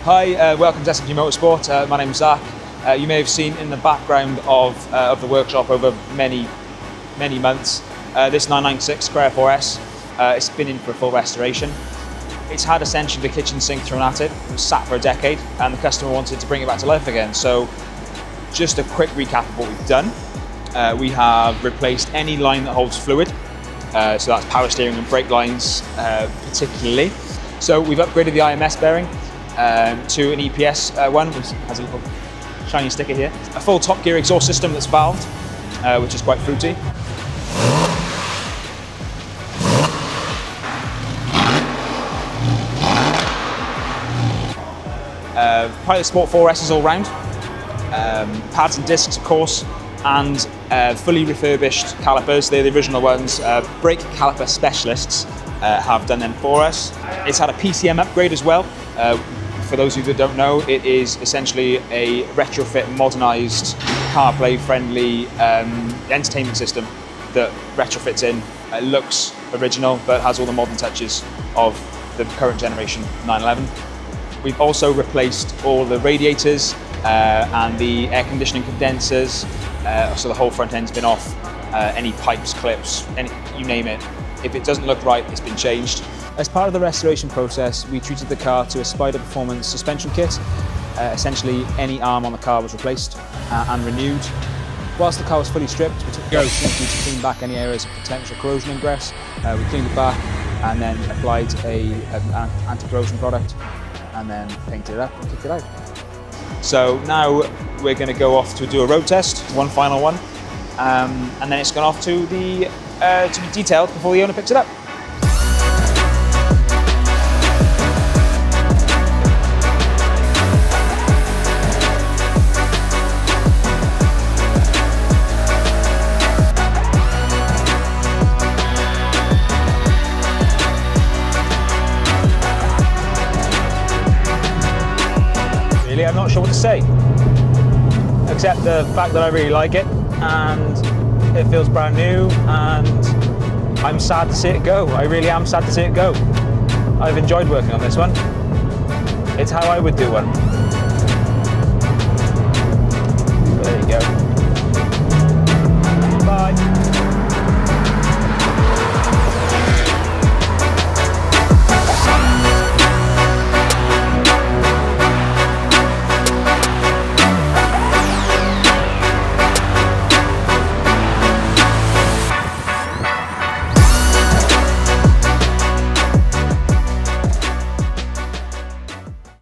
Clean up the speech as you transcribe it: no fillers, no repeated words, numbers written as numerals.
Hi, welcome to S&P Motorsport. My name is Zach. You may have seen in the background of the workshop over many months this 996 Carrera 4S. It's been in for a full restoration. It's had essentially the kitchen sink thrown at it. It was sat for a decade and the customer wanted to bring it back to life again. So just a quick recap of what we've done. We have replaced any line that holds fluid. So that's power steering and brake lines particularly. So we've upgraded the IMS bearing to an EPS one, which has a little shiny sticker here. A full top gear exhaust system that's valved, which is quite fruity. Pilot Sport 4S is all round. Pads and discs, of course, and fully refurbished calipers. They're the original ones. Brake caliper specialists have done them for us. It's had a PCM upgrade as well. For those of you that don't know, it is essentially a retrofit, modernised, CarPlay-friendly entertainment system that retrofits in. It looks original, but has all the modern touches of the current generation 911. We've also replaced all the radiators and the air conditioning condensers, so the whole front end's been off. Any pipes, clips, you name it. If it doesn't look right, it's been changed. As part of the restoration process, we treated the car to a Spider Performance suspension kit. Essentially, any arm on the car was replaced and renewed. Whilst the car was fully stripped, we took the opportunity to clean back any areas of potential corrosion ingress. We cleaned it back and then applied an anti-corrosion product and then painted it up and kicked it out. So now we're going to go off to do a road test, one final one, and then it's gone off to be detailed before the owner picks it up. Really, I'm not sure what to say, except the fact that I really like it and it feels brand new, and I'm sad to see it go. I really am sad to see it go. I've enjoyed working on this one. It's how I would do one. But there you go.